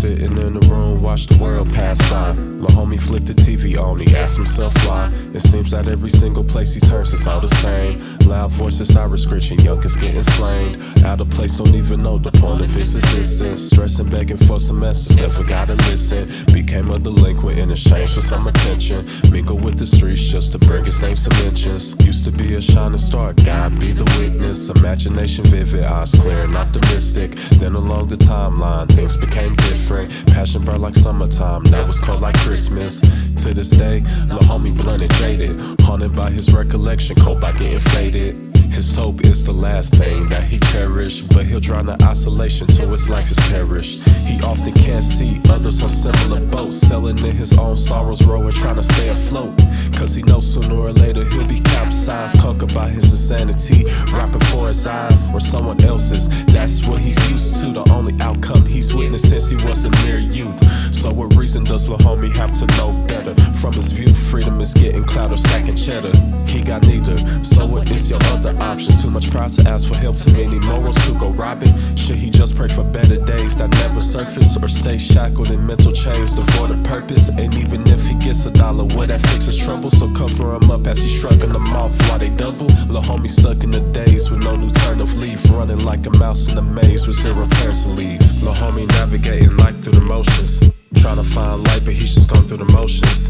sitting in the room, watch the world pass by. Lil' homie flicked the TV on, he asked himself why. It seems that every single place he turns it's all the same. Loud voices, siren screeching, youngest getting slain. Out of place, don't even know the point of his existence. Stressing, begging for some answers, never gotta listen. Became a delinquent in exchange for some attention. Mingle with the streets just to bring his name some mentions. Used to be a shining star, God be the witness. Imagination vivid, eyes clear and optimistic. Then along the timeline, things became different. Passion burned like summertime, now it's cold like Christmas. To this day, lil' homie blunt and jaded, haunted by his recollection, cold by getting faded. His hope is the last thing that he cherished, but he'll drown in isolation till his life is perished. He often can't see others on similar boats, sailing in his own sorrows, rowing, trying to stay afloat. Cause he knows sooner or later he'll be capsized, conquered by his insanity, right before his eyes, or someone else's. That's what he's used to, the only outcome he's witnessed since he was a mere youth. So what reason does lil' homie have to know better? From his view, freedom is getting clout or stacking cheddar. He got neither, so what is your other option? Too much pride to ask for help, too many morals to go robbing. Should he just pray for better days that never surface, or stay shackled in mental chains devoid of purpose? And even if he gets $1, would that fix his trouble? So cover him up as he's shrugging them off while they double. Lil' homie stuck in the days with no new turn of leaf, running like a mouse in a maze with zero turns to leave. Lil' homie navigating life through the motions, trying to find light, but he's just gone through the motions.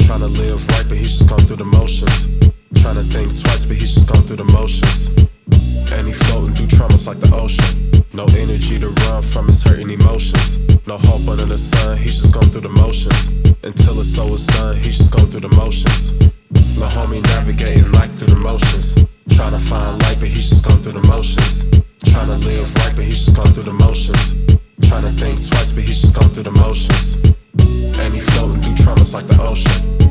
Trying to live right, but he's just gone through the motions. Trying to think twice, but he's just gone through the motions. And he floating through traumas like the ocean. No energy to run from his hurting emotions. No hope under the sun, he's just gone through the motions. Until his soul is done, he's just gone through the motions. Lil' homie navigating life through the motions. Trying to find light, but he's just gone through the motions. Trying to live right, but he's just gone through the motions. Trying to think twice, but he's just gone through the motions. And he floating through traumas like the ocean.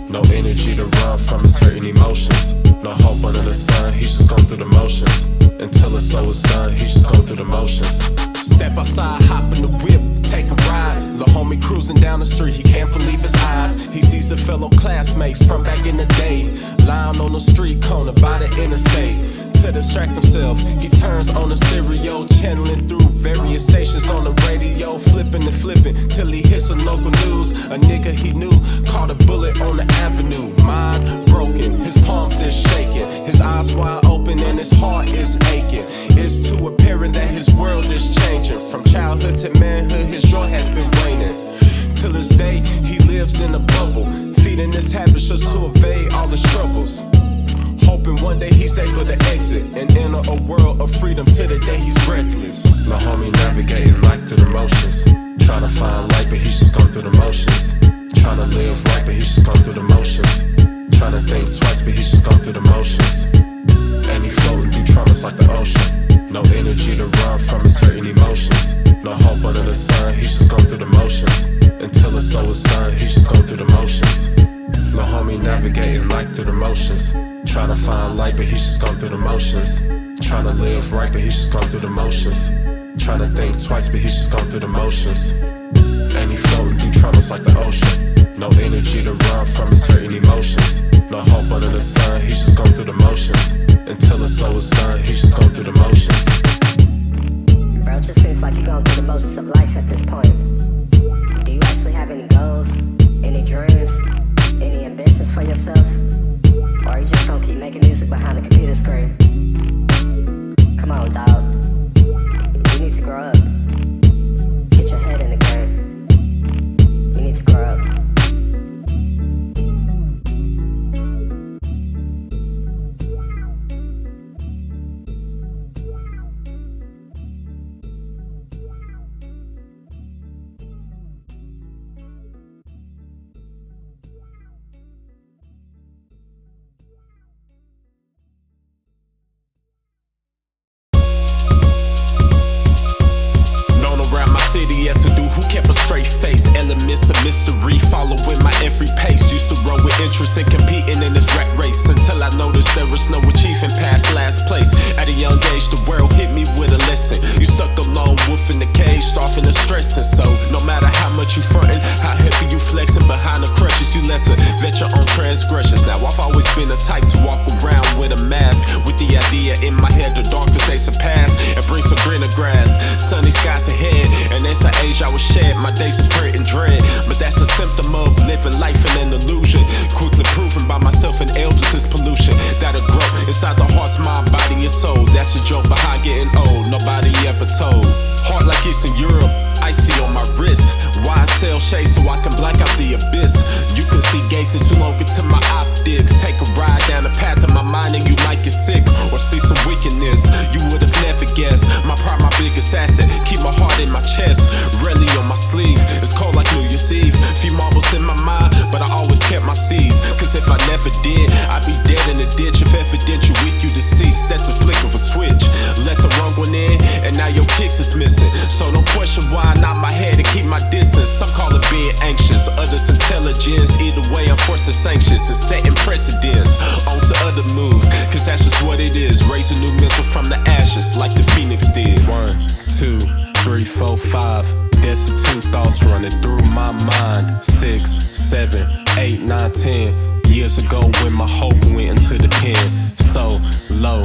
No energy to run from his hurting emotions. No hope under the sun, he's just gone through the motions. Until his soul is done, he's just gone through the motions. Step outside, hop in the whip, take a ride. Lil' homie cruising down the street, he can't believe his eyes. He sees a fellow classmate from back in the day, lying on the street corner by the interstate. To distract himself, he turns on the stereo, channeling through various stations on the radio, flipping and flipping till he hits some local news. A nigga he knew caught a bullet on the avenue. Mind broken, his palms is shaking, his eyes wide open and his heart is aching. It's too apparent that his world is changing. From childhood to manhood, his joy has been waning. Till this day, he lives in a bubble, feeding his habits just to evade all his troubles. Hoping one day he's able to exit and enter a world of freedom till the day he's breathless. Lil' homie navigating life through the motions. Trying to find light, but he's just gone through the motions. Trying to live right, but he's just gone through the motions. Trying to think twice, but he's just gone through the motions. And he floating through traumas like the ocean. No energy to run from his hurting emotions. No hope under the sun, he's just gone through the motions. Until his soul is done, he's just gone through the motions. Lil' homie navigating life through the motions. Trying to find light, but he's just gone through the motions. Trying to live right, but he's just gone through the motions. Trying to think twice, but he's just gone through the motions. And he floating through traumas like the ocean. No energy to run from his hurting emotions. No hope under the sun, he's just gone through the motions. Until his soul is done, he's just gone through the motions. Bro, it just seems like you're going through the motions of life at this point. Do you actually have any goals, any dreams, any ambitions for yourself? Or are you just gonna keep making music behind the computer screen? Come on, dawg. You need to grow up. Get your head in the game. You need to grow up. Elements of mystery, following my every pace. Used to roll with interest and competing in this rat race, until I noticed there was no achieving past last place. At a young age, the world hit me with a lesson. You stuck alone, wolf in the cage, starving and stressing. So no matter matter how much you frontin', how heavy you flexin', behind the crutches you left to vet your own transgressions. Now I've always been the type to walk around with a mask, with the idea in my head the darkness they surpass and bring some greener grass. Sunny skies ahead, and as I age I was shed my days of hurt and dread. But that's a symptom of living life in an illusion, quickly proven by myself and elders is pollution that'll grow inside the heart's mind, body and soul. That's a joke behind getting old, nobody ever told. Heart like it's in Europe, icy on my wrist. Wide cell shade so I can black out the abyss. You can see gazing too long into my optics. Take a ride down the path of my mind and you might get sick or see some weakness you would have never guessed. My pride, my biggest asset, keep my heart in my chest, rarely on my sleeve. It's cold like New Year's Eve. Few marbles in my mind, but I always kept my seeds. Cause if I never did, I'd be dead in the ditch. If evident you weak, you deceased at the flick of a switch. Let the wrong one in, and now your kicks is missing. So don't question why I nod my head and keep my distance. Some call it being anxious, others intelligence. Either way, I'm forced to sanctions and setting precedents. On to other moves, cause that's just what it is. Raise a new mental from the ashes, like the Phoenix did. 1, 2, 3, 4, 5. There's the two thoughts running through my mind. 6, 7, 8, 9, 10. Years ago when my hope went into the pen. So low,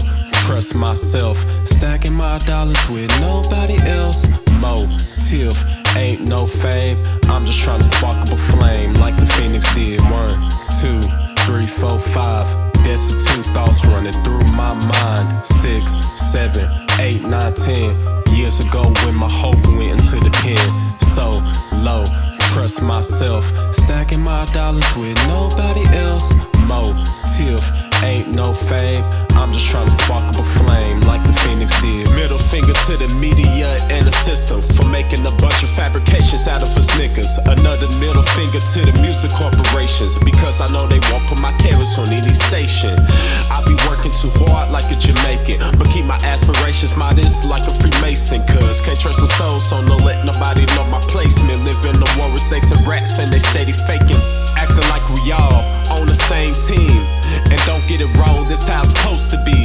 trust myself, stacking my dollars with nobody else. Motive, ain't no fame, I'm just trying to spark up a flame like the Phoenix did. 1, 2, 3, 4, 5. There's the two thoughts running through my mind. 6, 7, 8, 9, 10. Years ago when my hope went into the pen. So low, trust myself, stacking my dollars with nobody else. Motive, ain't no fame, I'm just trying to spark up a flame like the Phoenix did. Middle finger to the media and the system for making a bunch of fabrications out of us niggas. Another middle finger to the music corporations, because I know they won't put my carrots on any station. I be working too hard like a Jamaican, but keep my aspirations modest like a Freemason. Cause can't trust the soul, so no let nobody know my placement. Live in the war with snakes and rats and they steady faking, acting like we all on the same team. And don't get it wrong, this how it's supposed to be.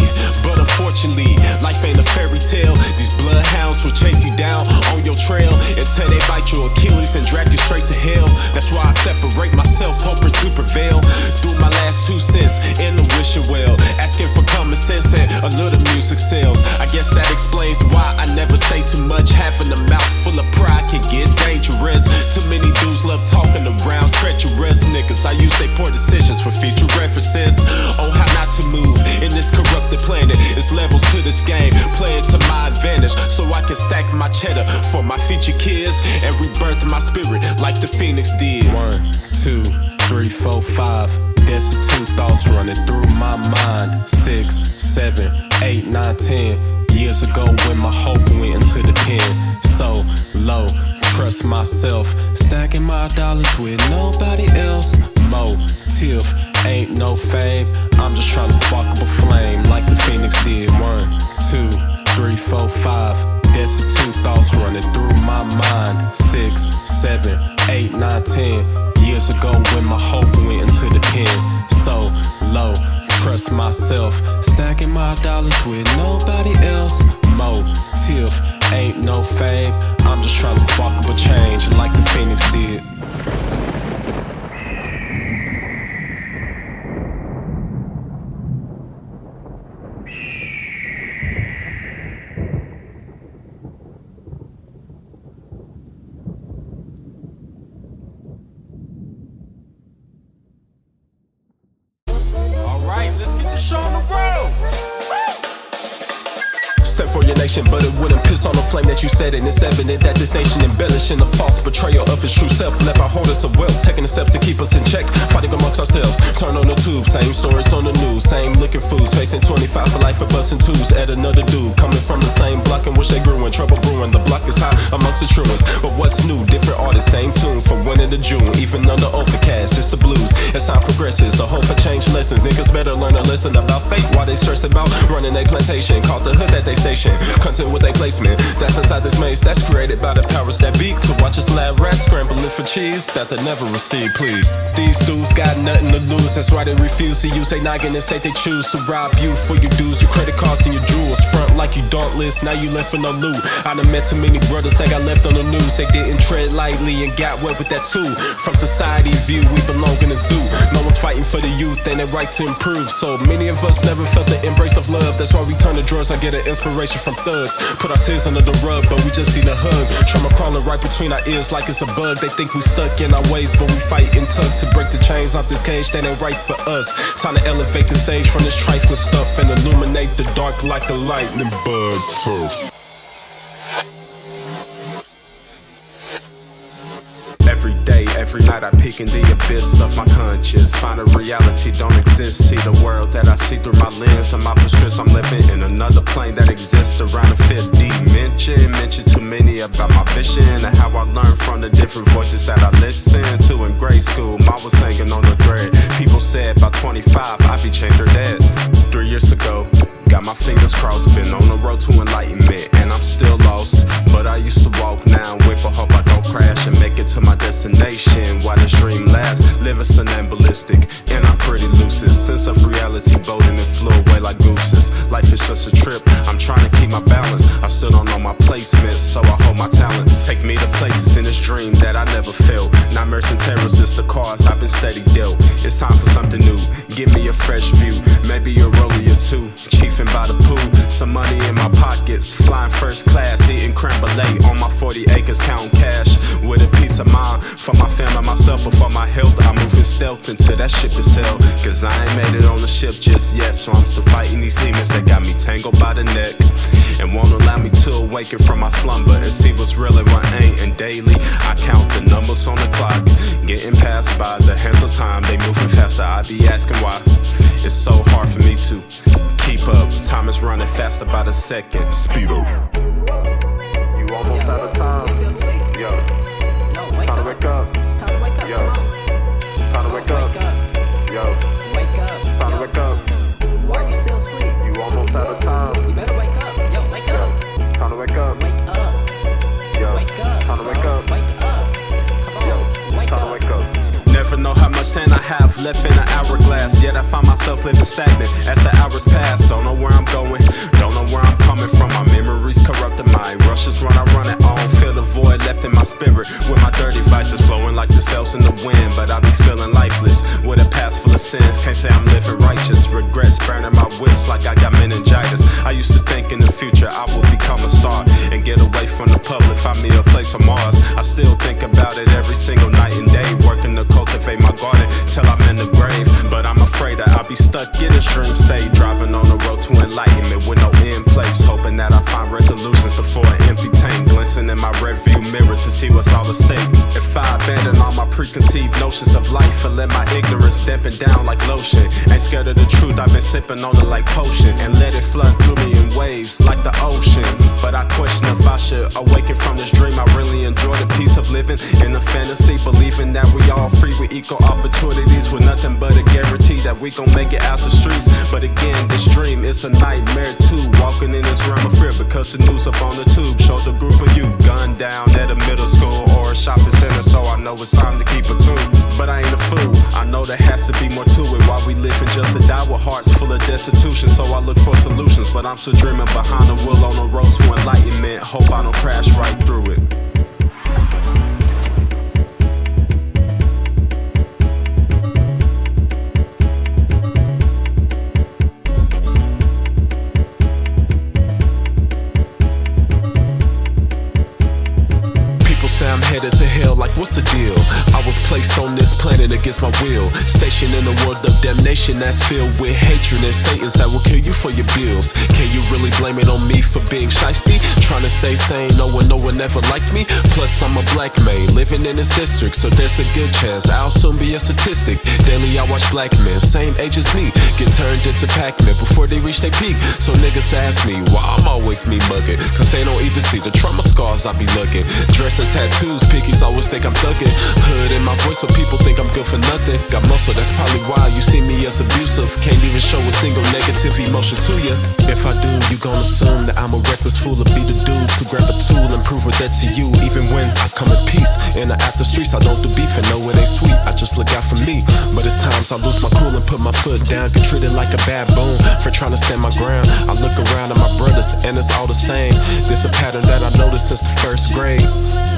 But unfortunately, life ain't a fairy tale. These bloodhounds will chase you down on your trail until they bite your Achilles and drag you straight to hell. That's why I separate myself, hoping to prevail. Through my last 2 cents in the wishing well, asking for common sense and a little music sales. I guess that explains why I never say too much. Having a mouth full of pride can get dangerous. Too many dudes love talking around treacherous niggas. I use they poor decisions for future references on how not to move in this corrupted planet. It's levels to this game, play it to my advantage, so I can stack my cheddar for my future kids and rebirth my spirit like the Phoenix did. 1, 2, 3, 4, 5. There's the two thoughts running through my mind. 6, 7, 8, 9, 10. Years ago when my hope went into the pen. So low, trust myself, stacking my dollars with nobody else. Motive, ain't no fame, I'm just trying to spark up a flame like the Phoenix did. 1, 2, 3, 4, 5. There's the two thoughts running through my mind. 6, 7, 8, 9, 10. Years ago when my hope went into the pen. So low, trust myself, stacking my dollars with nobody else. Motive, ain't no fame, I'm just trying to spark up a change like the Phoenix did. For your nation, but it wouldn't piss on the flame that you set it. It's evident that this nation embellishing the false betrayal of its true self. Left our holders of wealth, taking the steps to keep us in check, fighting amongst ourselves. Turn on the tube, same stories on the news, same looking fools, facing 25 for life for busting twos. At another dude coming from the same block in which they grew in, trouble brewing. The block is hot amongst the truants, but what's new? Different artists, same tune. From winning end of June, even under overcast. It's the blues, as time progresses, the hope for change lessons. Niggas better learn to listen about fate while they stress about running a plantation. Called the hood that they station, content with a placement. That's inside this maze that's created by the powers that be. To watch a slab rat scrambling for cheese that they never receive, please. These dudes got nothing to lose, that's why they refuse to use a noggin and say they choose to rob you for your dues, your credit cards and your jewels. Front like you dauntless, now you left with no loot. I done met too many brothers that got left on the news. They didn't tread lightly and got wet with that too. From society view, we belong in a zoo. No one's fighting for the youth and their right to improve. So many of us never felt the embrace of love. That's why we turn to drugs. I get an inspiration from thugs. Put our tears under the rug, but we just need a hug. Trauma crawling right between our ears like it's a bug. They think we stuck in our ways, but we fight and tug to break the chains off this cage that ain't right for us. Time to elevate the stage from this trifling stuff and illuminate the dark like a lightning bug. Tough. Every day, every night I peek in the abyss of my conscience. Find a reality don't exist. See the world that I see through my lens and my prescription. I'm living in another plane that exists around the fifth dimension. Mention too many about my vision and how I learned from the different voices that I listened to in grade school. Mom was singing on the thread. People said by 25 I'd be changed or dead. 3 years ago, got my fingers crossed, been on the road to enlightenment, and I'm still lost. But I used to walk now, whip, I hope I don't crash and make it to my destination. While this dream lasts, living somnambulistic, and I'm pretty lucid. Sense of reality boating and flew away like gooses. Life is just a trip, I'm trying to keep my balance. I still don't know my placement, so I hold my talents. Take me to places in this dream that I never felt. Nightmares and terrors is the cards I've been steady dealt. It's time for something new, give me a fresh view, maybe a rollie or two. Chiefing by the pool, some money in my pockets, flying first class, eating creme brulee on my 40 acres, counting cash with a peace of mind for my family, myself, but for my health. I'm moving stealth until that ship is sailed, cause I ain't made it on the ship just yet. So I'm still fighting these demons that got me tangled by the neck and won't allow me to awaken from my slumber and see what's real and what ain't. And daily I count the numbers on the clock, getting passed by the hands of time. They moving faster, I be asking why. It's so hard for me to keep up. Time is running faster by the second. Speed up. You almost out of time. Still sleep? Yo, it's time to wake up. It's time to wake up. Yo, it's time to wake up. Yo, Wake up. it's time to wake up. Why are you still asleep? You almost out of time. You better wake up. Yo, wake up. It's time to wake up. Wake up. Yo, Wake up. it's time to wake up. Wake up. Come on. Yo, it's Wake time to up. wake up. Never know how much time I have left in an hourglass, yet I find myself living stagnant as the hours pass. Don't know where I'm going, don't know where I'm coming from. My memories corrupt the mind, rushes when I run it on. Feel the void left in my spirit with my dirty vices flowing like the sails in the wind. But I be feeling lifeless with a past full of sins. Can't say I'm living righteous, regrets burning my wits like I got meningitis. I used to think in the future I would become a star and get away from the public, find me a place on Mars. I still think about it every single night and day, working to cultivate my garden till I'm in the grave. But I'm afraid that I'll be stuck in this dream state, driving on the road to enlightenment with no end place, hoping that I find resolutions before an empty tank, glancing in my rearview mirror to see what's all at stake. If I abandon all my preconceived notions of life and let my ignorance dampen down like lotion, ain't scared of the truth, I've been sipping on it like potion and let it flood through me in waves like the ocean. But I question if I should awaken from this dream. I really enjoy the peace of living in a fantasy, believing that we all free with equal opportunities, with nothing but a guarantee that we gon' make it out the streets. But again, this dream is a nightmare too, walking in this realm of fear because the news up on the tube showed a group of youth gunned down at a middle school or a shopping center. So I know it's time to keep a tune, but I ain't a fool, I know there has to be more to it. While we living just to die with hearts full of destitution, so I look for solutions. But I'm still dreaming behind the wheel on the road to enlightenment, hope I don't crash right through it. I'm headed to hell, like what's the deal? I was placed on this planet against my will, stationed in a world of damnation that's filled with hatred and Satan's that will kill you for your bills. Can you really blame it on me for being shiesty? Trying to stay sane, no one ever liked me. Plus I'm a black man, living in this district, so there's a good chance I'll soon be a statistic. Daily I watch black men, same age as me, get turned into Pac-Man before they reach their peak. So niggas ask me why I'm always me mugging, cause they don't even see the trauma scars I be looking. Dressing tattoos, pickies always think I'm thuggin'. Hood in my voice so people think I'm good for nothing. Got muscle, that's probably why you see me as abusive. Can't even show a single negative emotion to you. If I do, you gon' assume that I'm a reckless fool or be the dude to grab a tool and prove a debt to you. Even when I come in peace, in the after streets, I don't do beef and know it ain't sweet. I just look out for me, but it's times I lose my cool and put my foot down. Get treated like a baboon for trying to stand my ground. I look around at my brothers and it's all the same. This a pattern that I noticed since the first grade.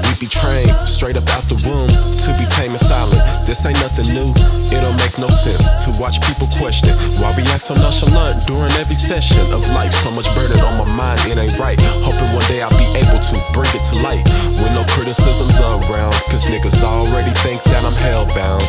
We be trained straight up out the womb to be tame and silent. This ain't nothing new. It don't make no sense to watch people question why we act so nonchalant during every session of life. So much burden on my mind, it ain't right. Hoping one day I'll be able to bring it to light with no criticisms around, cause niggas already think that I'm hellbound.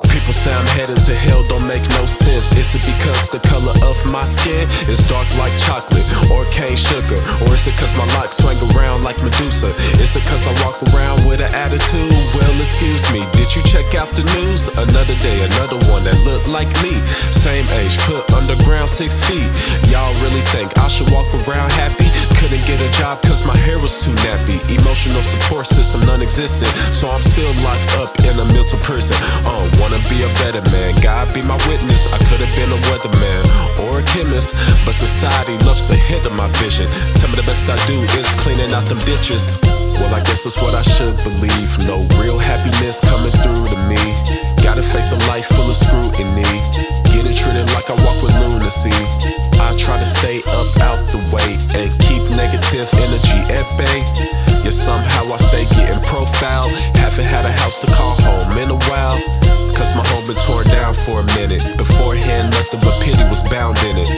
People say I'm headed to hell, don't make no sense. Is it because the color of my skin is dark like chocolate or cane sugar? Or is it cause my locks swing around like Medusa? Is it cause I walk around with an attitude? Well, excuse me, did you check out the news? Another day, another one that looked like me. Same age, put underground 6 feet. Y'all really think I should walk around happy? Couldn't get a job cause my hair was too nappy. Emotional support system non-existent, so I'm still locked up in a mental prison. Wanna be a better man, God be my witness. I could've been a weatherman or a chemist, but society loves to hinder my vision. Tell me the best I do is cleaning out them ditches. Well, I guess that's what I should believe. No real happiness coming through to me. Gotta face a life full of scrutiny. Getting treated like I walk with lunacy. I try to stay up out the way and keep negative energy at bay. Yet somehow I stay getting profiled. Haven't had a house to call home in a while, cause my home been torn down for a minute. Beforehand, nothing but pity was bound in it.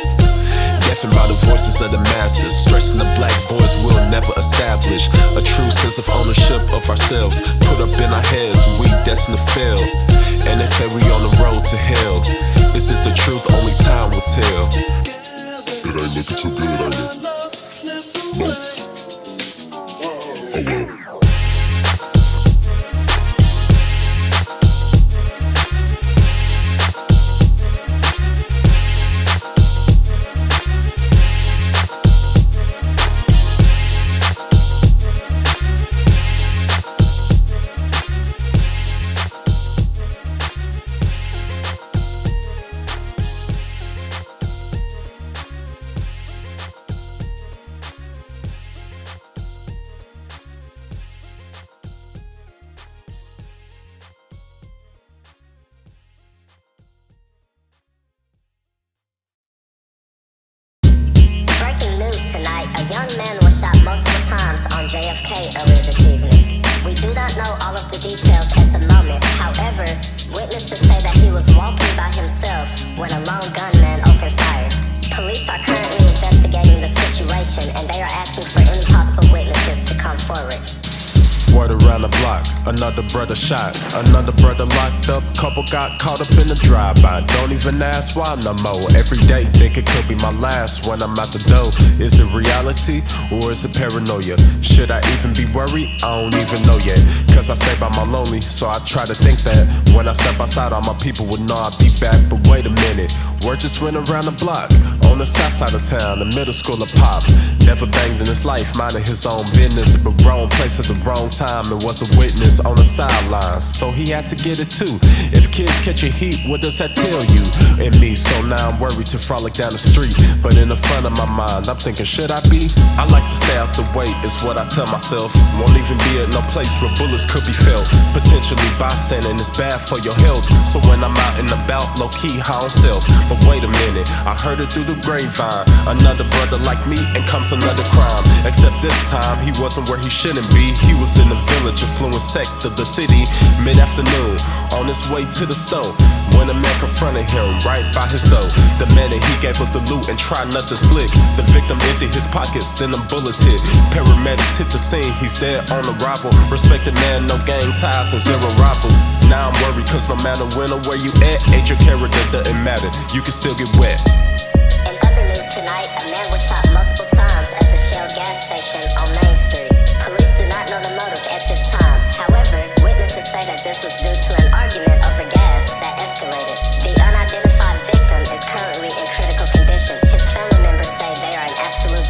Deafened by the voices of the masses, stressing the black boys will never establish a true sense of ownership of ourselves. Put up in our heads, we destined to fail. And they say we on the road to hell. Is it the truth? Only time will tell. It ain't looking too good, ain't it? Nope. Oh well. JFK earlier this evening. We do not know all of the details at the moment. However, witnesses say that he was walking by himself when a lone gunman opened fire. Police are currently investigating the situation and they are asking for any possible witnesses to come forward. Word around the block, another brother shot, another brother locked up, couple got caught up in the drive-by. Don't even ask why no more. Every day think it could be my last when I'm out the door. Is it reality or is it paranoia? Should I even be worried? I don't even know yet, cause I stay by my lonely, so I try to think that when I step outside all my people would know I'd be back. But wait a minute, word just went around the block, on the south side of town, the middle school of Pop. Never banged in his life, minding his own business, but wrong place at the wrong time and was a witness on the sidelines, so he had to get it too. If kids catch a heat, what does that tell you and me? So now I'm worried to frolic down the street, but in the front of my mind I'm thinking, should I be? I like to stay out the way is what I tell myself. Won't even be at no place where bullets could be felt. Potentially bystanding is bad for your health, so when I'm out and about, low-key how I'm stealth. But wait a minute, I heard it through the grapevine, another brother like me and comes another crime. Except this time he wasn't where he shouldn't be. He was in the village, affluent sect of the city, mid-afternoon, on his way to the store, when a man confronted him right by his door. The minute he gave up the loot and tried not to slick, the victim emptied his pockets, then them bullets hit. Paramedics hit the scene, he's dead on arrival. Respected man, no gang ties and zero rivals. Now I'm worried cause no matter when or where you at, age or character doesn't matter, you can still get wet. In other news tonight, a man was shot multiple times at the Shell gas station on Main Street. Police do not know the motive at this time. However, witnesses say that this was due to an argument over gas that escalated. The unidentified victim is currently in critical condition. His family members say they are in absolute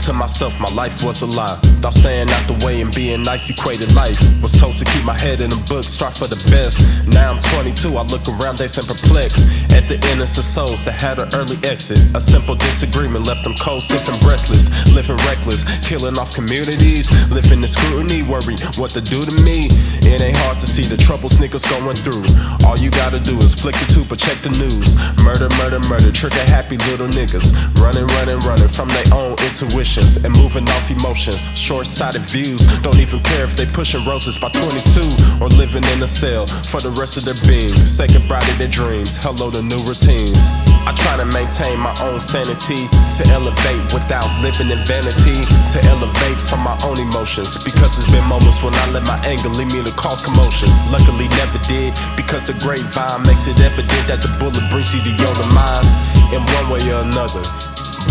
to myself, my life was a lie. Thought staying out the way and being nice equated life. Was told to keep my head in the book, strive for the best. Now I'm 22, I look around, they seem perplexed at the innocent souls that had an early exit. A simple disagreement left them cold, stiff and breathless. Living reckless, killing off communities. Living in scrutiny, worry what to do to me. It ain't hard to see the troubles niggas going through. All you gotta do is flick the tube or check the news. Murder, murder, murder, trigger happy little niggas. Running, running, running from their own intuitions and moving off emotions. Short-sighted views, don't even care if they pushing roses by 22 or living in a cell for the rest of their being. Say goodbye to their dreams, hello to new routines. I try to maintain my own sanity, to elevate without living in vanity, to elevate from my own emotions, because there's been moments when I let my anger lead me to cause commotion. Luckily never did, because the GrapeVine makes it evident that the bullet brings you to your demise in one way or another.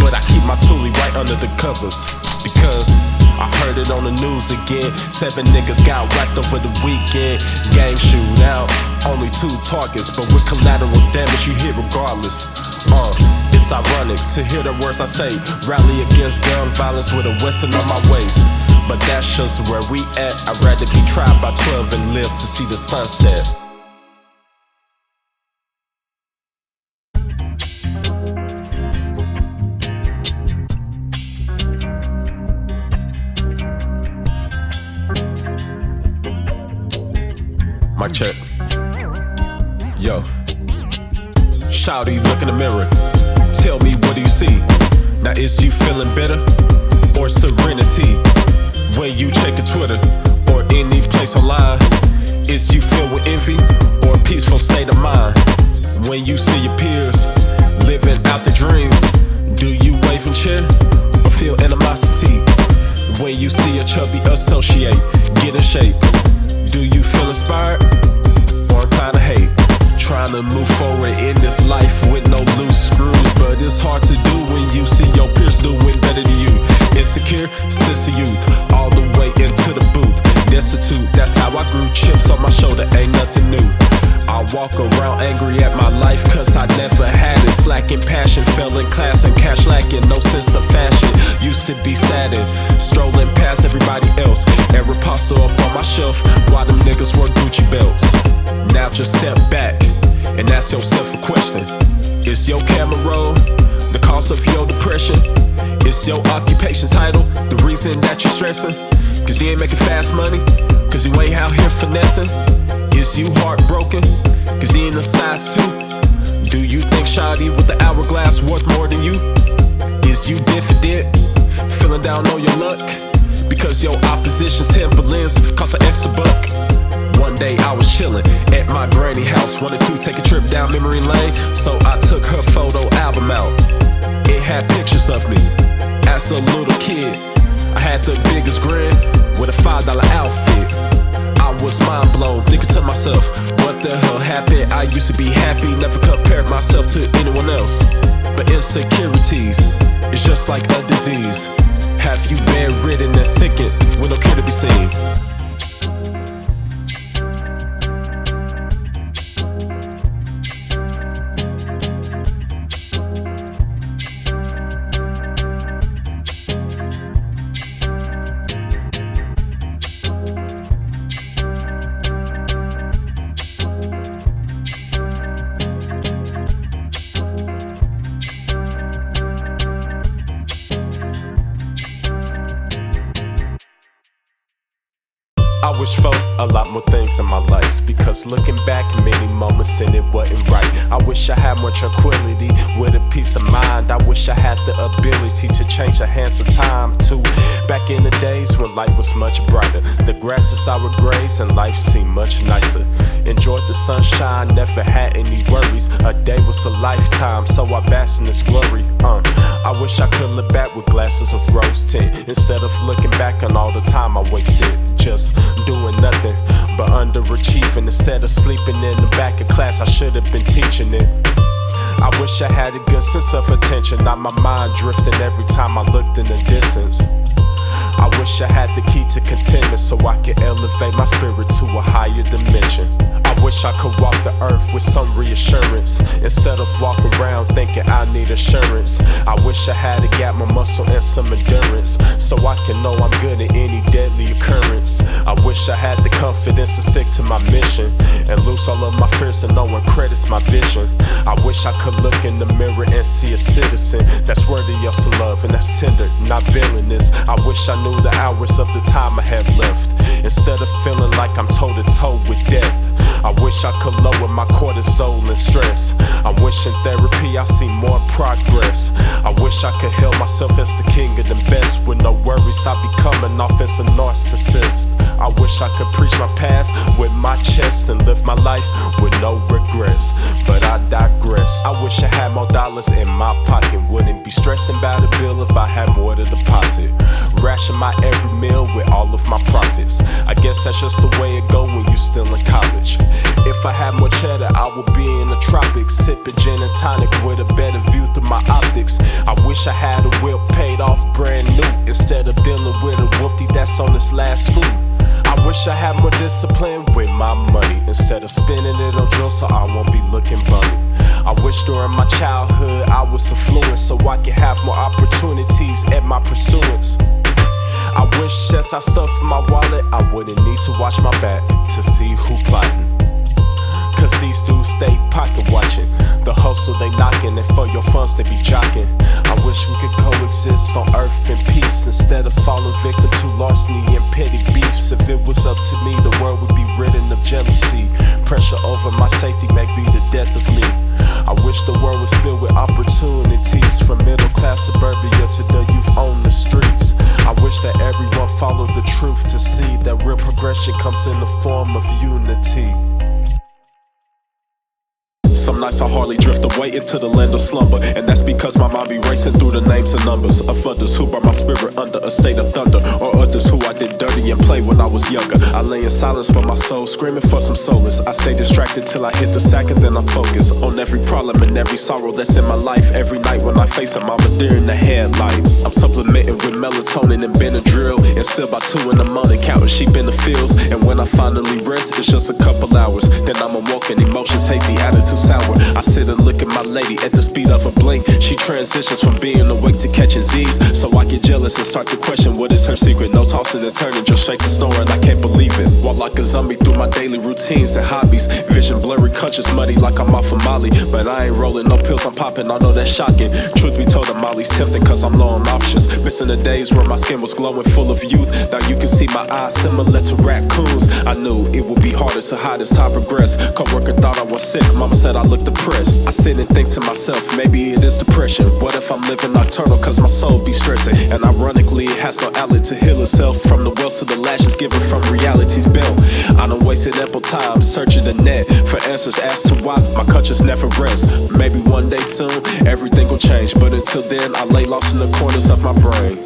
But I keep my toolie right under the covers, because I heard it on the news again. 7 niggas got whacked over the weekend. Gang shootout, only 2 targets, but with collateral damage you hit regardless. It's ironic to hear the words I say. Rally against gun violence with a Western on my waist, but that's just where we at. I'd rather be tried by 12 and live to see the sunset. Mic check. Yo. Shawty, look in the mirror. Tell me, what do you see? Now is you feeling bitter or serenity? When you check your Twitter or any place online, is you filled with envy or a peaceful state of mind? When you see your peers living out their dreams, do you wave and cheer or feel animosity? When you see a chubby associate get in shape, do you feel inspired or inclined to hate? Trying to move forward in this life with no loose screws, but it's hard to do when you see your peers doing better than you. Insecure since youth, all the way into the booth. Destitute, that's how I grew. Chips on my shoulder, ain't nothing new. I walk around angry at my life, cause I never had it. Slacking passion, fell in class and cash lacking, no sense of fashion. Used to be saddened, strolling past everybody else. Aeropostale up on my shelf, while them niggas wore Gucci belts. Now just step back and ask yourself a question. Is your camera roll the cause of your depression? Is your occupation title the reason that you're stressing? Cause you ain't making fast money, cause you ain't out here finessing? Is you heartbroken, cause you ain't a size 2? Do you think shawty with the hourglass worth more than you? Is you diffident, feeling down on your luck, because your opposition's Timberlands cost an extra buck? One day I was chillin' at my granny house, wanted to take a trip down memory lane, so I took her photo album out. It had pictures of me as a little kid. I had the biggest grin with a $5 outfit. I was mind blown, thinking to myself, what the hell happened? I used to be happy, never compared myself to anyone else. But insecurities, it's just like a disease. Have you bedridden and sickened with no care to be seen? I wish for a lot more things in my life, because looking back many moments and it wasn't right. I wish I had more tranquility with a peace of mind. I wish I had the ability to change the hands of time too. Back in the days when light was much brighter, the grass is sour grays and life seemed much nicer. Enjoyed the sunshine, never had any worries. A day was a lifetime, so I bask in its glory. I wish I could look back with glasses of rose tint, instead of looking back on all the time I wasted just doing nothing but underachieving. Instead of sleeping in the back of class, I should have been teaching it. I wish I had a good sense of attention, not my mind drifting every time I looked in the distance. I wish I had the key to contentment, so I could elevate my spirit to a higher dimension. I wish I could walk the earth with some reassurance, instead of walking around thinking I need assurance. I wish I had a gap, my muscle and some endurance, so I can know I'm good at any deadly occurrence. I wish I had the confidence to stick to my mission and lose all of my fears so no one credits my vision. I wish I could look in the mirror and see a citizen that's worthy of some love and that's tender, not villainous. I wish I knew the hours of the time I had left, instead of feeling like I'm toe to toe with death. I wish I could lower my cortisol and stress. I wish in therapy I see more progress. I wish I could hail myself as the king of the best. With no worries I be coming off as a narcissist. I wish I could preach my past with my chest and live my life with no regrets, but I digress. I wish I had more dollars in my pocket, wouldn't be stressing about a bill if I had more to deposit. Ration my every meal with all of my profits. I guess that's just the way it go when you still in college. If I had more cheddar, I would be in the tropics, sipping gin and tonic with a better view through my optics. I wish I had a whip paid off brand new, instead of dealing with a whoopty that's on its last screw. I wish I had more discipline with my money, instead of spending it on drugs so I won't be looking bummy. I wish during my childhood I was affluent, so I could have more opportunities at my pursuance. I wish as I stuffed my wallet I wouldn't need to watch my back to see who plotting, cause these dudes stay pocket watching. The hustle they knocking, and for your funds they be jocking. I wish we could coexist on earth in peace, instead of falling victim to larceny and petty beefs. If it was up to me, the world would be ridden of jealousy. Pressure over my safety may be the death of me. I wish the world was filled with opportunities, from middle class suburbia to the youth on the streets. I wish that everyone followed the truth to see that real progression comes in the form of unity. Some nights I hardly drift away into the land of slumber, and that's because my mind be racing through the names and numbers of others who brought my spirit under a state of thunder, or others who I did dirty and play when I was younger. I lay in silence for my soul, screaming for some solace. I stay distracted till I hit the sack and then I focus on every problem and every sorrow that's in my life. Every night when I face them, I'm a deer in the headlights. I'm supplementing with melatonin and Benadryl, and still by 2 in the morning counting sheep in the fields. And when I finally rest, it's just a couple hours, then I'm awoken, emotions hazy, attitude sour. I sit and look at my lady at the speed of a blink. She transitions from being awake to catching Z's, so I get jealous and start to question what is her secret. No tossing and turning, just straight to snoring, I can't believe it. Walk like a zombie through my daily routines and hobbies. Vision blurry, conscious muddy like I'm off of Molly, but I ain't rolling no pills, I'm popping, I know that's shocking. Truth be told, the Molly's tempting cause I'm low on options. Missing the days where my skin was glowing full of youth. Now you can see my eyes similar to raccoons. I knew it would be harder to hide as time progressed. Coworker thought I was sick, mama said I looked depressed. I sit and think to myself, maybe it is depression. What if I'm living nocturnal cause my soul be stressing? And ironically it has no outlet to heal itself, from the wells to the lashes given from reality's belt. I done wasted ample time searching the net for answers as to why my conscience never rests. Maybe one day soon everything will change, but until then I lay lost in the corners of my brain.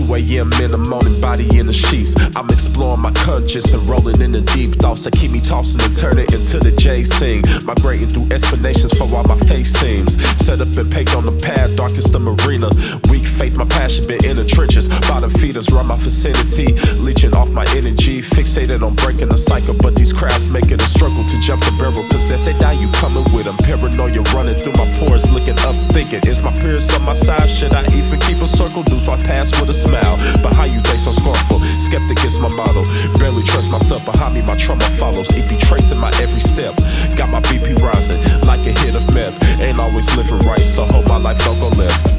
2 a.m. in the morning, body in the sheets. I'm exploring my conscience and rolling in the deep thoughts that keep me tossing and turning into the J scene. Migrating through explanations for why my face seems set up and paved on the path, darkest the marina. Weak faith, my passion been in the trenches. Bottom feeders run my vicinity, leeching off my energy. Fixated on breaking the cycle, but these crowds make it a struggle to jump the barrel. Cause if they die, you coming with them. Paranoia running through my pores, looking up, thinking, is my peers on my side? Should I even keep a circle? Do so I pass with a smile. But how you they so scornful? Skeptic is my motto. Barely trust myself, behind me my trauma follows. It be tracing my every step. Got my BP rising like a hit of meth. Ain't always living right, so hope my life don't go left.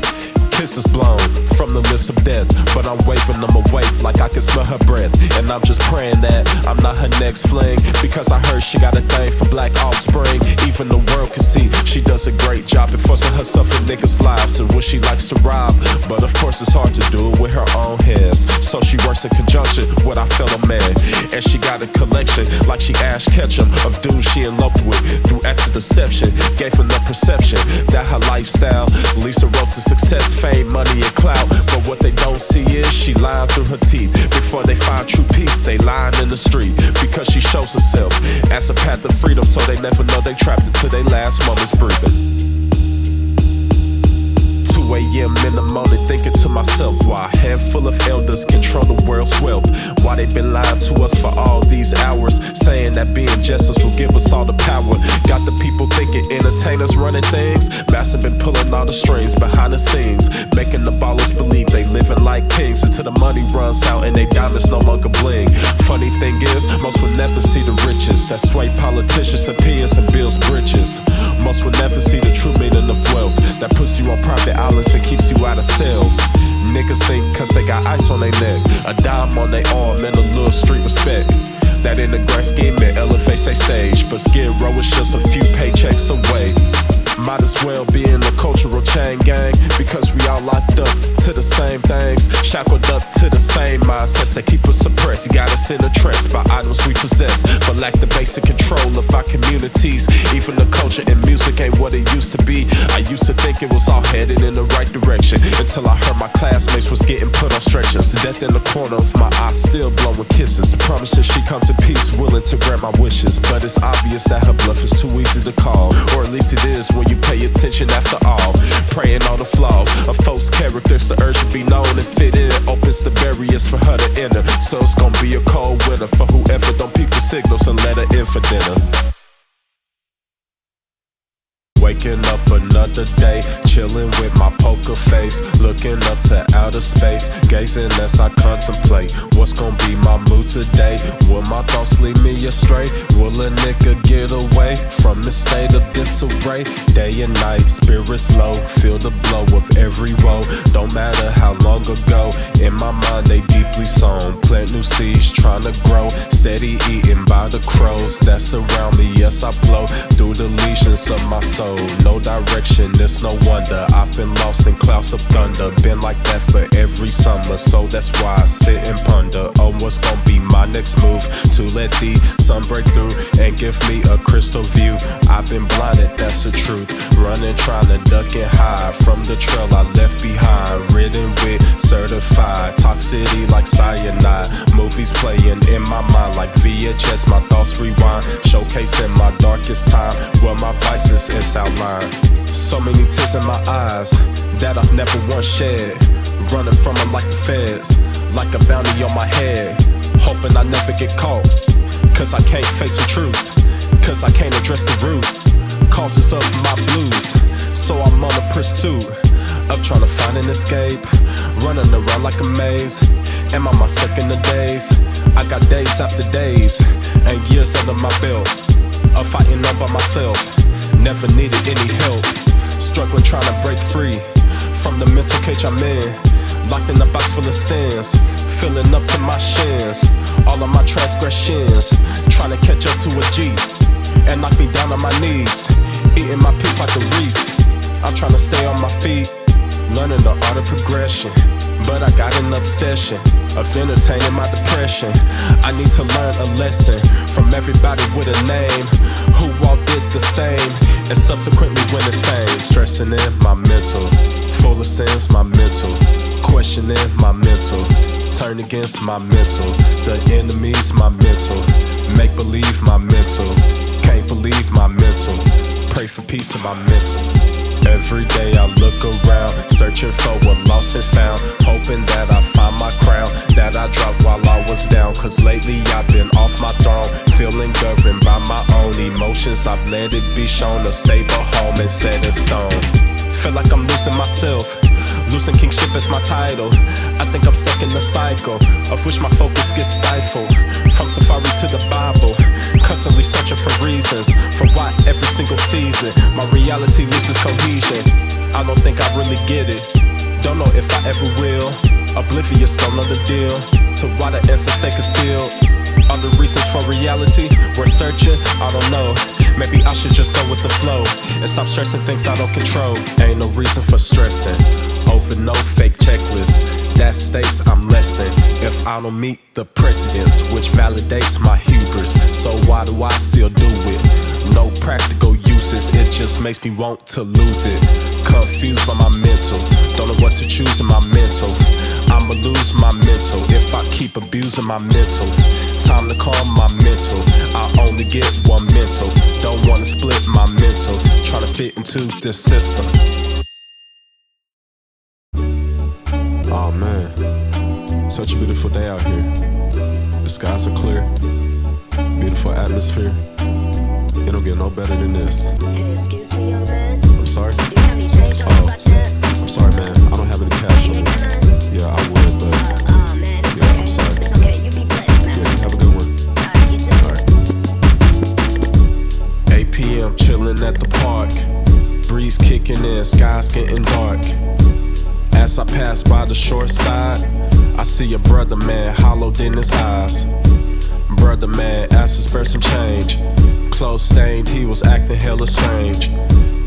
Kisses blown from the lips of death, but I'm waving them away like I can smell her breath. And I'm just praying that I'm not her next fling, because I heard she got a thing for black offspring. Even the world can see she does a great job enforcing herself in niggas' lives and what she likes to rob. But of course it's hard to do it with her own hands, so she works in conjunction with our fellow man. And she got a collection like she Ash Ketchum of dudes she eloped with through acts of deception. Gave her the perception that her lifestyle leads the road to success, fame, money, and clout. But what they don't see is she lying through her teeth teeth. Before they find true peace, they lying in the street. Because she shows herself as a path of freedom, so they never know they trapped until they last moments breathing. 2 a.m. in the morning thinking to myself, why a handful of elders control the world's wealth? Why they been lying to us for all these hours, saying that being justice will give us all the power? Got the people thinking entertainers running things. Master been pulling all the strings behind the scenes, making the ballers believe they living like kings until the money runs out and they diamonds no longer bling. Funny thing is, most will never see the riches that sway politicians' opinions and builds bridges. Most will never see the true meaning of wealth that puts you on private islands and keeps you out of cell. Niggas think cause they got ice on their neck, a dime on their arm, and a little street respect, that in the grand scheme it elevates their stage. But Skid Row is just a few paychecks away. Might as well be in the cultural chain gang, because we all locked up to the same things, shackled up to the same mindsets that keep us suppressed. You got us in a trance by items we possess, but lack the basic control of our communities. Even the culture and music ain't what it used to be. I used to think it was all headed in the right direction, until I heard my classmates was getting put on stretchers. Death in the corner of my eye, still blowing kisses. Promises she comes in peace, willing to grant my wishes. But it's obvious that her bluff is too easy to call, or at least it is when you pay attention after all. Praying on the flaws of folks' characters, the urge to be known and fit in opens the barriers for her to enter. So it's gonna be a cold winter for whoever don't peep the signals and let her in for dinner. Waking up another day, chilling with my poker face, looking up to outer space, gazing as I contemplate what's gonna be my mood today. Will my thoughts lead me astray? Will a nigga get away from the state of disarray? Day and night, spirits low, feel the blow of every woe. Don't matter how long ago, in my mind they deeply sown. Plant new seeds, trying to grow, steady eating by the crows that surround me. Yes, I blow through the lesions of my soul. No direction, it's no wonder I've been lost in clouds of thunder. Been like that for every summer, so that's why I sit and ponder on what's gonna be my next move, to let the sun break through and give me a crystal view. I've been blinded, that's the truth. Running, trying to duck and hide from the trail I left behind. Ridden with certified toxicity like cyanide. Movies playing in my mind like VHS. My thoughts rewind, showcasing my darkest time, where my vices is outlined. So many tears in my eyes that I've never once shed, running from them like the feds, like a bounty on my head, hoping I never get caught, cause I can't face the truth, cause I can't address the root causes of my blues. So I'm on a pursuit of trying to find an escape, running around like a maze. Am I stuck in the days? I got days after days and years under my belt of fighting all by myself. Never needed any help, struggling trying to break free from the mental cage I'm in, locked in a box full of sins, filling up to my shins, all of my transgressions, trying to catch up to a G and knock me down on my knees, eating my peace like a Reese. I'm trying to stay on my feet, learning the art of progression, but I got an obsession of entertaining my depression. I need to learn a lesson from everybody with a name who all did the same and subsequently went insane. Stressing in my mental, full of sins, my mental, questioning my mental, turn against my mental, the enemy's my mental, make believe my mental, can't believe my mental, pray for peace in my mental. Every day I look around, searching for what lost and found, hoping that I find my crown, that I dropped while I was down. Cause lately I've been off my throne, feeling governed by my own emotions. I've let it be shown, a stable home and set in stone. Feel like I'm losing myself, losing kingship as my title. I think I'm stuck in the cycle of which my focus gets stifled. From safari to the Bible, constantly searching for reasons for why every single season my reality loses cohesion. I don't think I really get it, don't know if I ever will. Oblivious, don't know the deal to why the answers stay concealed. All the reasons for reality we're searching, I don't know. Maybe I should just go with the flow and stop stressing things I don't control. Ain't no reason for stressing over no fake checklist. That states I'm less than if I don't meet the precedents, which validates my hubris. So why do I still do it? No practical uses, it just makes me want to lose it. Confused by my mental, don't know what to choose in my mental. I'ma lose my mental if I losing my mental. Time to calm my mental. I only get one mental. Don't wanna split my mental. Trying to fit into this system. Oh man, such a beautiful day out here. The skies are clear, beautiful atmosphere. It don't get no better than this. Hey, excuse me, young man. I'm sorry? Do you have any change on you by chance? I'm sorry, man. I don't have any cash on me. Yeah, I would, but Oh man, it's yeah, okay. I'm sorry. It's okay, you be blessed now. Yeah, you have a good one. Alright, you too. Alright. 8 p.m. chilling at the park. Breeze kicking in, skies getting dark. As I pass by the shore side, I see a brother man hollowed in his eyes. Brother man asked to spare some change. Clothes stained, he was acting hella strange.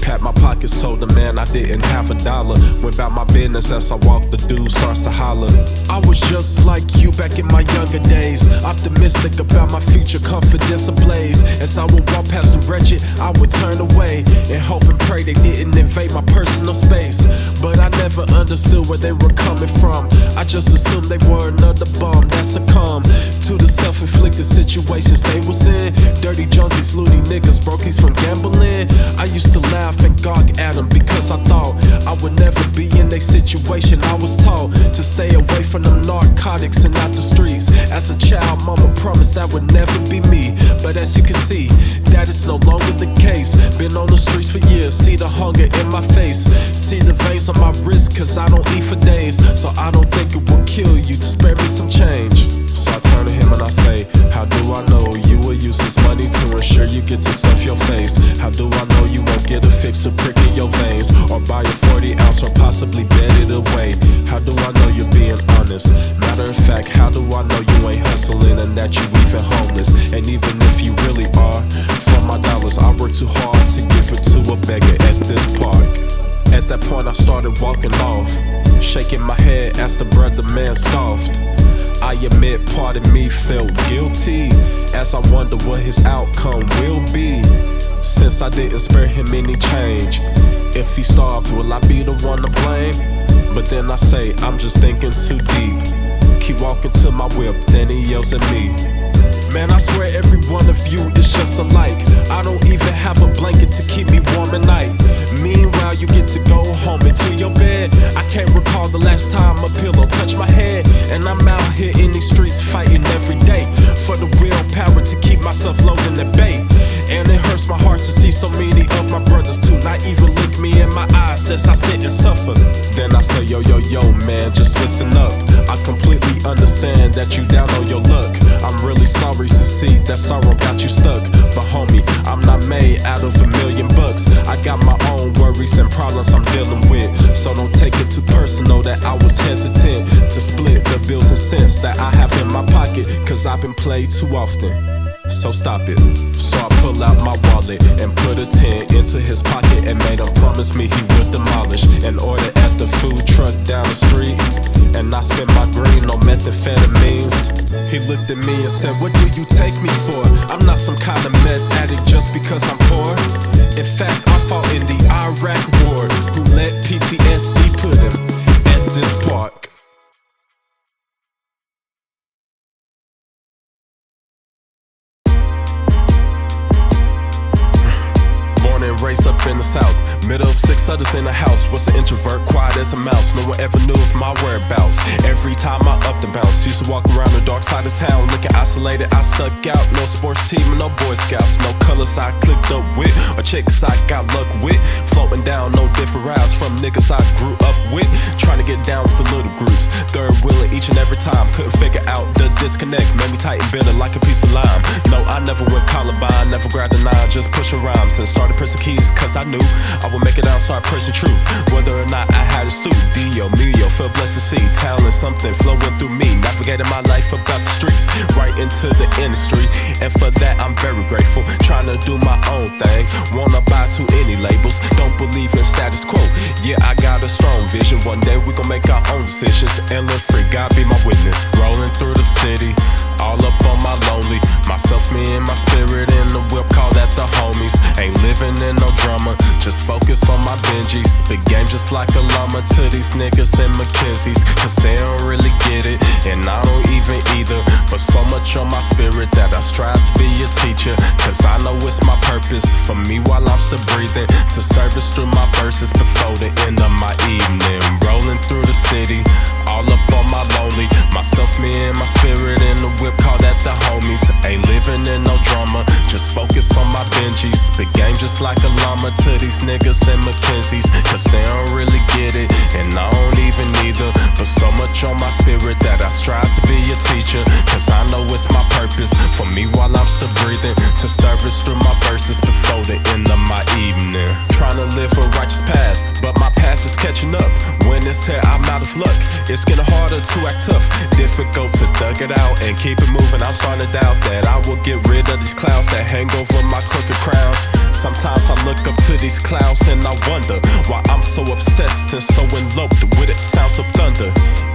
Pat my pockets, told the man I didn't have $1. Went about my business as I walked, the dude starts to holler. I was just like you back in my younger days, optimistic about my future, confidence ablaze. As I would walk past the wretched, I would turn away and hope and pray they didn't invade my personal space. But I never understood where they were coming from. I just assumed they were another bum that succumbed to the self-inflicted situations they was in. Dirty junkies, loony niggas, brokies from gambling. I used to laugh and gawk at them because I thought I would never be in a situation. I was taught to stay away from them narcotics and out the streets. As a child, mama promised that would never be me. But as you can see, that is no longer the case. Been on the streets for years, see the hunger in my face, see the veins on my wrist, cause I don't eat for days. So I don't think it will kill you to spare me some change. So I turn to him and I say, how do I know you will use this money to ensure you get to stuff your face? How do I know you won't get a fix to prick in your veins, or buy a 40 ounce or possibly bet it away? How do I know you're being honest? Matter of fact, how do I know you ain't hustling and that you even homeless? And even if you really are, for my dollars I work too hard to give it to a beggar at this park. At that point I started walking off, shaking my head as the brother man scoffed. I admit part of me felt guilty as I wonder what his outcome will be, since I didn't spare him any change. If he starved, will I be the one to blame? But then I say, I'm just thinking too deep. Keep walking to my whip, then he yells at me. Man, I swear every one of you is just alike. I don't even have a blanket to keep me warm at night. Meanwhile, you get to go home into your bed. I can't recall the last time a pillow touched my head. And I'm out here in these streets fighting every day for the willpower to keep myself loaded at bay. And it hurts my heart to see so many of my brothers too not even look me in my eyes as I sit and suffer. Then I say, yo, man, just listen up. I completely understand that you down on your luck. I'm really sorry to see that sorrow got you stuck, but homie, I'm not made out of $1 million. I got my own worries and problems I'm dealing with, so don't take it too personal that I was hesitant to split the bills and cents that I have in my pocket, cause I've been played too often. So stop it. So I pull out my wallet and put a 10 into his pocket and made him promise me he would demolish an order at the food truck down the street. And I spent my green on methamphetamines. He looked at me and said, what do you take me for? I'm not some kind of meth addict just because I'm poor. In fact, I fought in the Iraq war. Who let PTSD put him at this park? Race up in the south, middle of 6 others in the house. Was an introvert, quiet as a mouse. No one ever knew of my whereabouts. Every time I upped and bounced, used to walk around the dark side of town, looking isolated. I stuck out, no sports team and no Boy Scouts. No colors I clicked up with, or chicks I got luck with. Floating down no different routes from niggas I grew up with. Trying to get down with the little groups, third wheeling each and every time. Couldn't figure out the disconnect, made me tight and bitter like a piece of lime. No, I never went Columbine, never grabbed a nine, just pushing rhymes and started pressing keys, cause I knew I would make it out, start pressing truth. Whether or not I had a suit, Dio, Mio, feel blessed to see talent, something flowing through me. Navigating my life about the streets, right into the industry, and for that I'm very grateful. Trying to do my own thing, wanna buy to any labels, don't believe in status quo. Yeah, I got a strong vision, one day we gon' make our own decisions and live free, God be my witness. Rolling through the city, all up on my lonely, myself, me and my spirit in the whip, call that the homies. Ain't living in no drama, just focus on my Benjis. Spit game just like a llama to these niggas and McKenzie's, cause they don't really get it, and I don't even either. service through my verses before the end of my evening. Rolling through the city, all up on my lonely. Myself, me and my spirit in the whip, call that the homies. Ain't living in no drama, just focus on my Benjis. Spit game just like a llama to these niggas and McKenzie's, cause they don't really get it, and I don't even either. But so much on my spirit that I strive to be a teacher, cause I know it's my purpose for me while I'm still breathing, to service through my verses before the end of my evening. Trying to live a righteous path, but my past is catching up. When it's here, I'm out of luck. It's getting harder to act tough, difficult to thug it out and keep it moving. I'm starting to doubt that I will get rid of these clouds that hang over my crooked crown. Sometimes I look up to these clouds and I wonder why I'm so obsessed and so eloped with it. Sounds of thunder.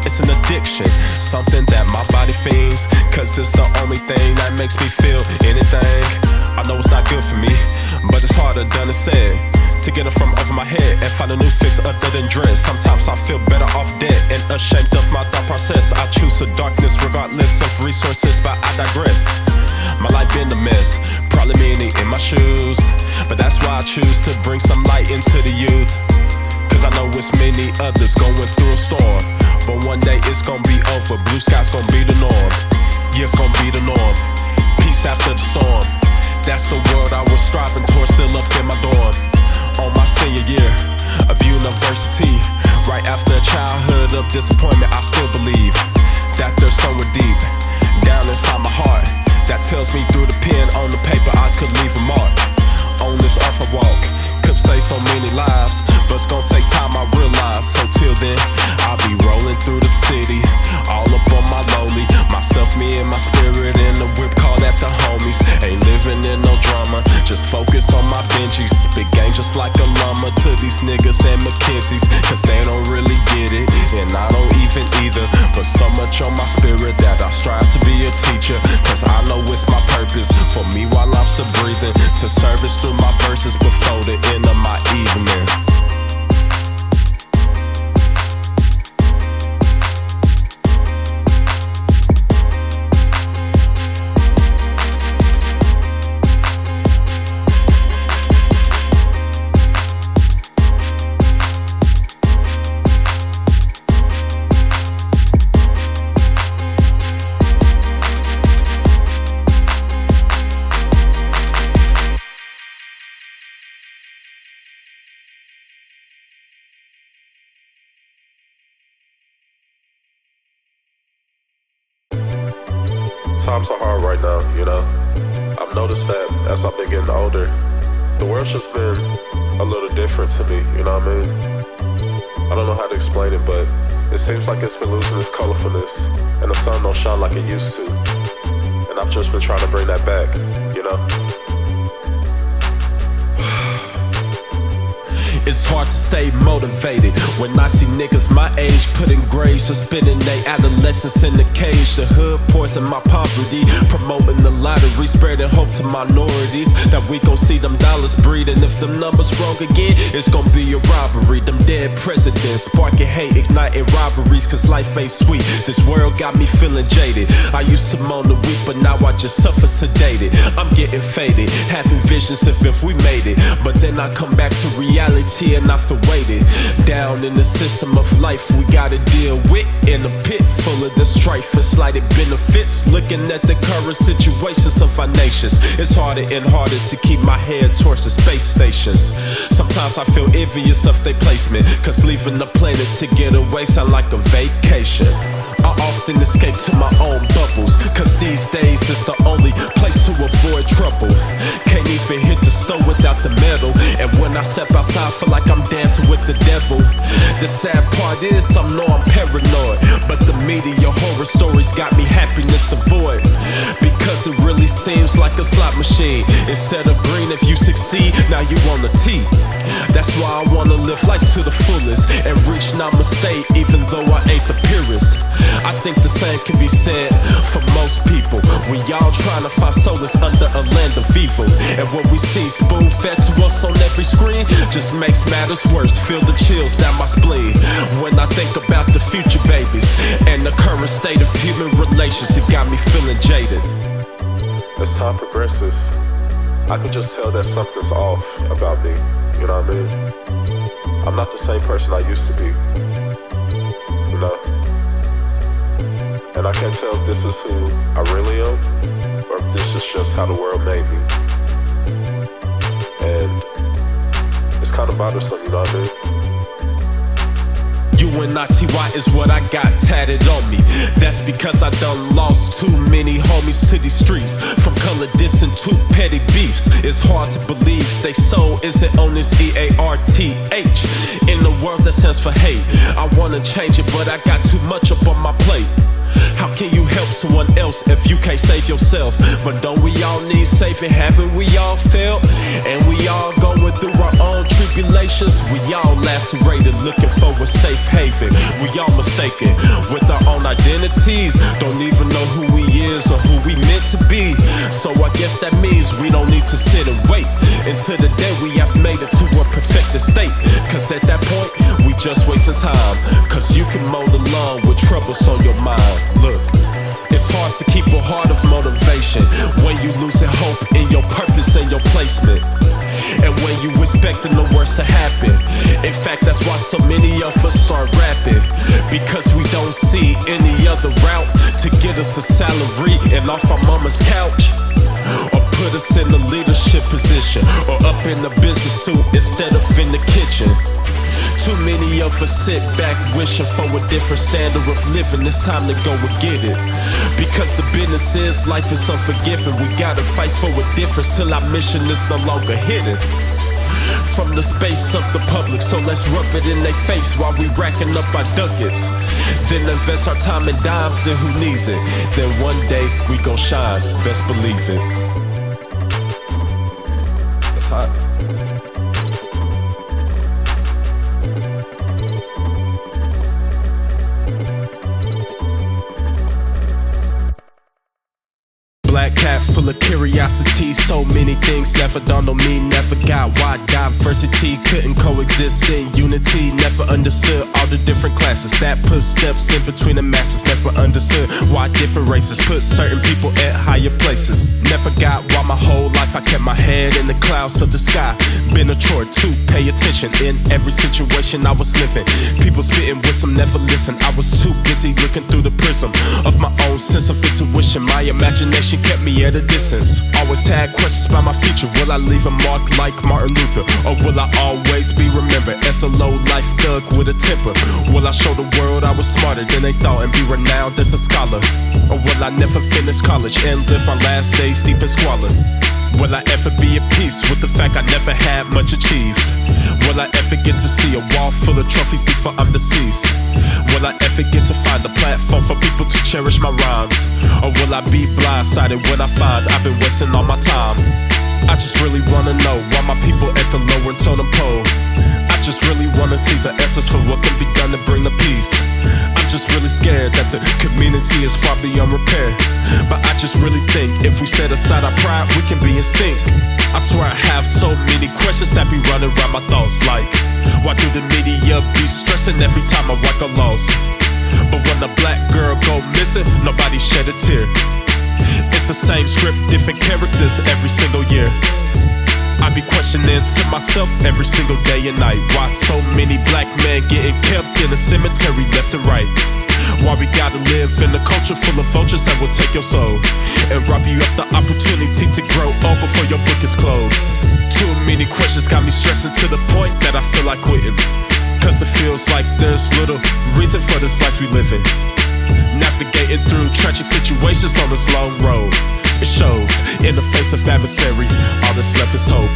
It's an addiction, something that my body fiends, cause it's the only thing that makes me feel anything. I know it's not good for me, but it's harder done than said, to get it from over my head and find a new fix other than dread. Sometimes I feel better off dead and ashamed of my thought process. I choose a darkness regardless of resources, but I digress. My life been a mess, probably many in my shoes, but that's why I choose to bring some light into the youth. Cause I know it's many others going through a storm, but one day it's gonna be over. Blue skies gonna be the norm. Yeah, it's gonna be the norm. Peace after the storm. That's the world I was striving towards, still up in my dorm. On my senior year of university, right after a childhood of disappointment, I still believe that there's somewhere deep down inside my heart that tells me through the pen on the paper I could leave a mark on this earth I walk. Could save so many lives, but it's gonna take time, I realize. So till then, I'll be rolling through the city, all up on my lonely. Myself, me and my spirit in the whip, call that the homies. Ain't living in no drama, just focus on my Benjis. Spit game just like a llama to these niggas and McKenzie's, cause they don't really get it, and I don't even either. But so much on my spirit that I strive to be a teacher, cause I know it's my purpose for me while I'm still breathing, to service through my verses before the end of my evening. Times are hard right now, you know. I've noticed that as I've been getting older, the world's just been a little different to me, you know what I mean? I don't know how to explain it, but it seems like it's been losing its colorfulness, and the sun don't shine like it used to. And I've just been trying to bring that back, you know? It's hard to stay motivated when I see niggas my age putting graves or spending their adolescence in the cage. The hood poison my poverty, promoting the lottery, spreading hope to minorities that we gon' see them dollars breed. And if them numbers wrong again, it's gon' be a robbery. Them dead presidents sparking hate, igniting rivalries, cause life ain't sweet. This world got me feeling jaded. I used to moan the weak, but now I just suffer sedated. I'm getting faded, having visions of if we made it, but then I come back to reality and I feel weighted down in the system of life we gotta deal with, in a pit full of the strife and slighted benefits. Looking at the current situations of our nations, it's harder and harder to keep my head towards the space stations. Sometimes I feel envious of their placement, cause leaving the planet to get away sound like a vacation. I often escape to my own bubbles, cause these days it's the only place to avoid trouble. Can't even hit the store without the metal, and when I step outside feel like I'm dancing with the devil. The sad part is I know I'm paranoid, but the media horror stories got me happiness devoid, because it really seems like a slot machine. Instead of green if you succeed, now you on the T. That's why I wanna live life to the fullest and reach namaste even though I ain't the purest. I think the same can be said for most people. We all trying to find solace under a land of evil, and what we see spoon fed to us on every screen just makes matters worse. Feel the chills down my spleen when I think about the future babies and the current state of human relations. It got me feeling jaded. As time progresses, I can just tell that something's off about me. you know what I mean? I'm not the same person I used to be, you know? And I can't tell if this is who I really am, or if this is just how the world made me. And it's kind of bothersome, you know what I mean? UNITY is what I got tatted on me. That's because I done lost too many homies to these streets. From color diss and two petty beefs. It's hard to believe they soul isn't on this EARTH. In the world that stands for hate, I wanna change it, but I got too much up on my plate. How can you help someone else if you can't save yourself? But don't we all need saving? Haven't we all failed? And we all going through our own tribulations. We all lacerated, looking for a safe haven. We all mistaken with our own identities. Don't even know who we is or who we meant to be. So I guess that means we don't need to sit and wait until the day we have made it to a perfected state. Cause at that point, we just wasting time. Cause you can mow the lawn with troubles on your mind. Look, it's hard to keep a heart of motivation when you losing hope in your purpose and your placement, and when you expecting the worst to happen. In fact, that's why so many of us start rapping, because we don't see any other route to get us a salary and off our mama's couch, or put us in a leadership position, or up in a business suit instead of in the kitchen. Too many of us sit back wishing for a different standard of living. It's time to go and get it, because the business is life is unforgiving. We gotta fight for a difference till our mission is no longer hidden from the space of the public. So let's rub it in their face while we racking up our ducats. Then invest our time and dimes in who needs it. Then one day we gon' shine, best believe it. It's hot. Black cat full of curiosity, so many things never dawned on me. Never got why diversity couldn't coexist in unity. Never understood all the different classes that put steps in between the masses. Never understood why different races put certain people at higher places. Never got why my whole life I kept my head in the clouds of the sky. Been a chore to pay attention in every situation I was living. People spitting wisdom, never listen. I was too busy looking through the prism of my own sense of intuition. My imagination kept me at a distance. Always had questions about my future. Will I leave a mark like Martin Luther, or will I always be remembered as a low-life thug with a temper? Will I show the world I was smarter than they thought and be renowned as a scholar? Or will I never finish college and live my last days deep in squalor? Will I ever be at peace with the fact I never had much achieved? Will I ever get to see a wall full of trophies before I'm deceased? Will I ever get to find a platform for people to cherish my rhymes? Or will I be blindsided when I find I've been wasting all my time? I just really wanna know why my people at the lower totem pole. I just really wanna see the answers for what can be done to bring the peace. I'm just really scared that the community is far beyond repair. But I just really think if we set aside our pride, we can be in sync. I swear I have so many questions that be running around my thoughts, like, why do the media be stressing every time I walk a loss? But when a black girl go missing, nobody shed a tear. It's the same script, different characters every single year. I be questioning to myself every single day and night, why so many black men getting kept in the cemetery left and right? Why we gotta live in a culture full of vultures that will take your soul and rob you of the opportunity to grow old before your book is closed? Too many questions got me stressing to the point that I feel like quitting, cause it feels like there's little reason for this life we live in. Navigating through tragic situations on this long road, it shows in the face of adversary, all that's left is hope.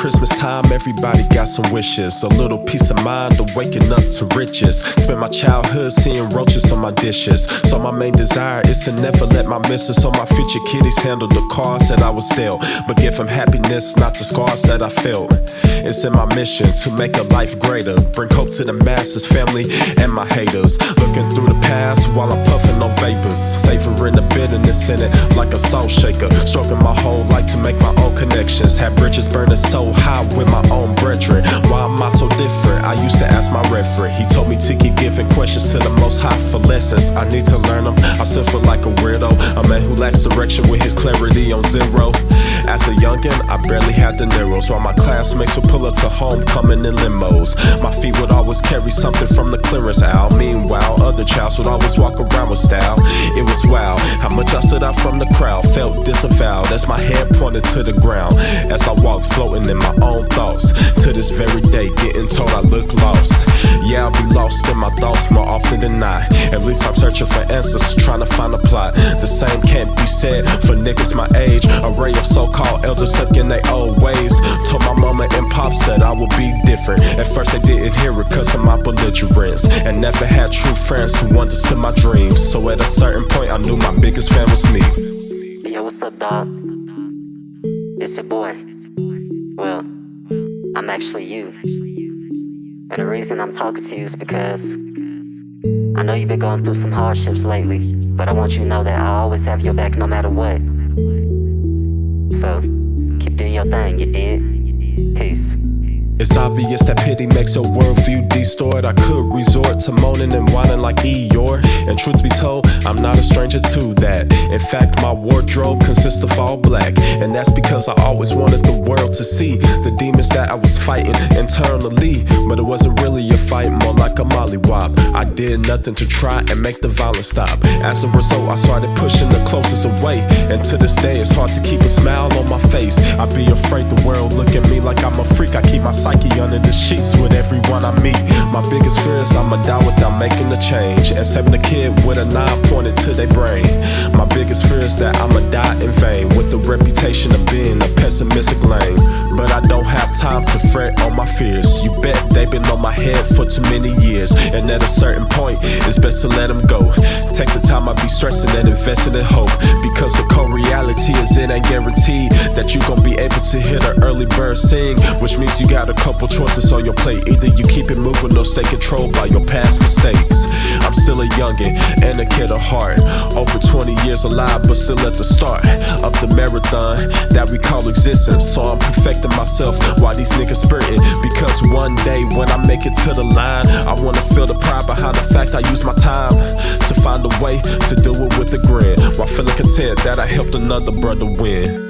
Christmas time, everybody got some wishes. A little peace of mind of waking up to riches. Spent my childhood seeing roaches on my dishes. So my main desire is to never let my missus or my future kiddies handle the cards that I was dealt, but give them happiness, not the scars that I felt. It's in my mission to make a life greater, bring hope to the masses, family, and my haters. Looking through the past while I'm puffing on vapors, savoring the bitterness in it like a salt shaker. Stroking my whole life to make my own connections. Have bridges burning so high with my own brethren. Why am I so different? I used to ask my reverend. He told me to keep giving questions to the Most High for lessons. I need to learn them. I still feel like a weirdo, a man who lacks direction with his clarity on zero. As a youngin', I barely had the narrows, while my classmates would pull up to homecoming in limos. My feet would always carry something from the clearance aisle. Meanwhile, other childs would always walk around with style. It was wild how much I stood out from the crowd, felt disavowed as my head pointed to the ground. As I walked floating in my own thoughts, to this very day getting told I look lost. Yeah, I'll be lost in my thoughts more often than not. At least I'm searching for answers, trying to find a plot. The same can't be said for niggas my age. Array of so-called elders stuck in their old ways. Told my mama and pops that I would be different. At first they didn't hear it cause of my belligerence, and never had true friends who understood my dreams. So at a certain point I knew my biggest fan was me. Yo, what's up, dog? It's your boy. Well, I'm actually you. And the reason I'm talking to you is because I know you've been going through some hardships lately, but I want you to know that I always have your back no matter what. So, keep doing your thing, you did? Peace. It's obvious that pity makes your worldview distort. I could resort to moaning and whining like Eeyore, and truth be told, I'm not a stranger to that. In fact, my wardrobe consists of all black, and that's because I always wanted the world to see the demons that I was fighting internally. But it wasn't really a fight, more like a mollywop. I did nothing to try and make the violence stop. As a result, I started pushing the closest away, and to this day it's hard to keep a smile on my face. I'd be afraid the world look at me like I'm a freak. I keep my psyche under the sheets with everyone I meet. My biggest fear is I'ma die without making a change, and saving a kid with a knife pointed to their brain. My biggest fear is that I'ma die in vain, with the reputation of being a pessimistic lame. But I don't have time to fret on my fears. You bet they've been on my head for too many years, and at a certain point it's best to let them go. Take the time I be stressing and investing in hope, because the cold reality is it ain't guaranteed that you gon' be able to hear the early bird sing. Which means you got a couple choices on your plate. Either you keep it moving or stay controlled by your past mistakes. I'm still a youngin' and a kid of heart, over 20 years alive but still at the start of the marathon that we call existence. So I'm perfecting myself while these niggas spurting, because one day when I make it to the line, I wanna feel the pride behind the fact I use my time to find a way to do it with a grin, while feeling content that I helped another brother win.